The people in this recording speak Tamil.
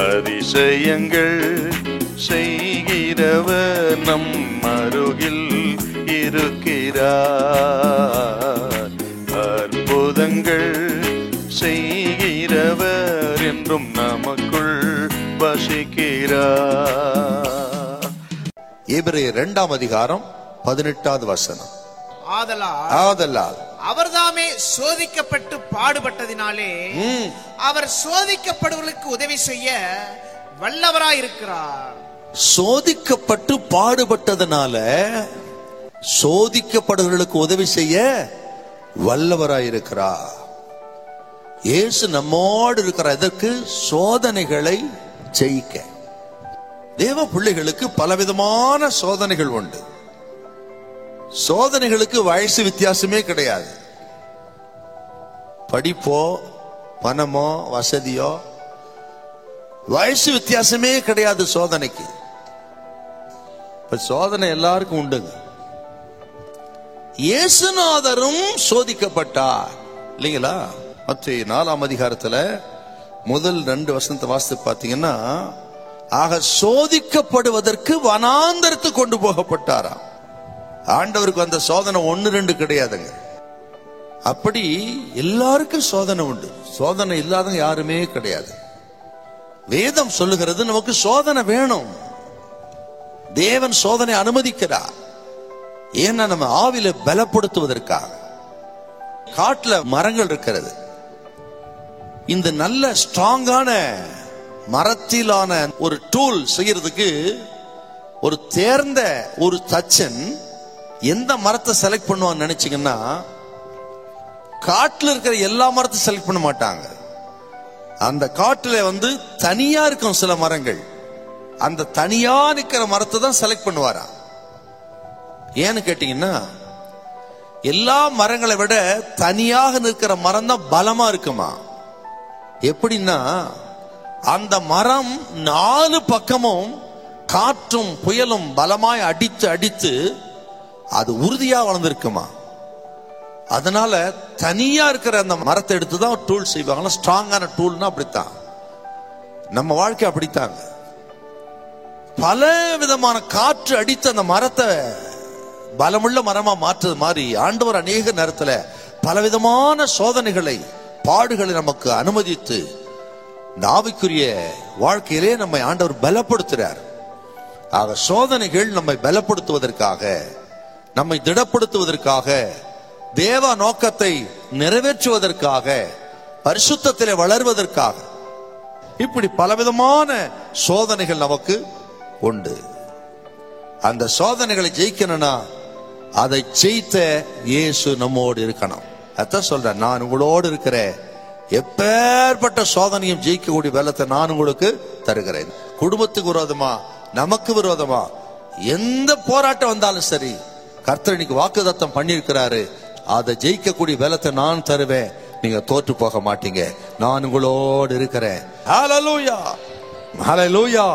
அதிசயங்கள் செய்கிறவர் நம் அருகில் இருக்கிறார். அற்புதங்கள் செய்கிறவர் என்றும் நமக்குள் வசிக்கிறார். எபிரேயர் 2ஆம் அதிகாரம் 18வது வசனம். ஆதலால் அவர்தாமே சோதிக்கப்பட்டு பாடுபட்டதினாலே அவர் சோதிக்கப்படுவர்களுக்கு உதவி செய்ய வல்லவராயிருக்கிறார். சோதிக்கப்பட்டு பாடுபட்டதனால சோதிக்கப்படுவர்களுக்கு உதவி செய்ய வல்லவராயிருக்கிறார். இயேசு நம்மோடு இருக்கிறார். இதற்கு சோதனைகளை ஜெயிக்க. தேவ பிள்ளைகளுக்கு பலவிதமான சோதனைகள் உண்டு. சோதனைகளுக்கு வயசு வித்தியாசமே கிடையாது. படிப்போ பணமோ வசதியோ வயசு வித்தியாசமே கிடையாது சோதனைக்கு. சோதனை எல்லாருக்கும் உண்டுங்க. இயேசுநாதரும் சோதிக்கப்பட்டார் இல்லைங்களா? மத்தேயு 4ஆம் அதிகாரத்துல முதல் 2 வசனத்தை வாசித்து பார்த்தீங்கன்னா, ஆக சோதிக்கப்படுவதற்கு வனாந்தரத்துக்கு கொண்டு போகப்பட்டாராம். ஆண்டவருக்கு அந்த சோதனை 1-2 கிடையாதுங்க. அப்படி எல்லாருக்கும் சோதனை உண்டு. சோதனை இல்லாதவங்க யாருமே கிடையாது. வேதம் சொல்லுகிறது நமக்கு சோதனை வேணும். தேவன் சோதனை அனுமதிக்கிறார். ஏன்னா நம்ம ஆவில பலப்படுத்துவதற்காக. காட்டுல மரங்கள் இருக்கிறது. இந்த நல்ல ஸ்ட்ராங்கான மரத்திலான ஒரு டூல் செய்யறதுக்கு ஒரு தேர்ந்த ஒரு தச்சன் எந்த மரத்தை செலக்ட் பண்ணுவான்னு நினைச்சீங்கன்னா, காட்டுல இருக்கிற எல்லா மரத்தையும் செலக்ட் பண்ண மாட்டாங்க. அந்த காட்டுல தனியா இருக்கும் சில மரங்கள். அந்த தனியா நிக்கிற மரத்தை தான் செலக்ட் பண்ணுவாரா. ஏன்னு கேட்டீங்கன்னா, எல்லா மரங்களை விட தனியாக நிற்கிற மரம் தான் பலமா இருக்குமா. எப்படின்னா, அந்த மரம் 4 பக்கமும் காற்றும் புயலும் பலமாய் அடித்து அடித்து அது உறுதியா வளர்ந்துருக்குமா. அதனால தனியா இருக்கிற அந்த மரத்தை எடுத்துதான் டூல் செய்வாங்க. ஸ்ட்ராங்கான டூல்னா அப்படித்தான். நம்ம வாழ்க்கை அப்படித்தாங்க. பல விதமான காற்று அடித்து அந்த மரத்தை பலமுள்ள மரமா மாற்றுறது மாதிரி ஆண்டவர் அநேக நேரத்துல பலவிதமான சோதனைகளை பாடுகளை நமக்கு அனுமதித்து இந்த ஆவிக்குரிய வாழ்க்கையிலே நம்மை ஆண்டவர் பலப்படுத்துறார். ஆக சோதனைகள் நம்மை பலப்படுத்துவதற்காக, நம்மை திடப்படுத்துவதற்காக, தேவ நோக்கத்தை நிறைவேற்றுவதற்காக, பரிசுத்தத்திலே வளர்வதற்காக, இப்படி பலவிதமான சோதனைகள் நமக்கு உண்டு. அந்த சோதனைகளை ஜெயிக்கணும்னா அதை ஜெயித்த இயேசு நம்மோடு இருக்கணும். அதான் சொல்றேன், நான் உங்களோடு இருக்கிறேன், எப்பேற்பட்ட சோதனையும் ஜெயிக்கக்கூடிய பலத்தை நான் உங்களுக்கு தருகிறேன். குடும்பத்துக்கு விரோதமா, நமக்கு விரோதமா எந்த போராட்டம் வந்தாலும் சரி, கர்த்தர் இன்னைக்கு வாக்குத்தத்தம் பண்ணியிருக்கிறாரு, அதை ஜெயிக்கக்கூடிய பலத்தை நான் தருவேன். நீங்க தோற்று போக மாட்டீங்க. நான் உங்களோடு இருக்கிறேன். ஹல்லேலூயா, ஹல்லேலூயா.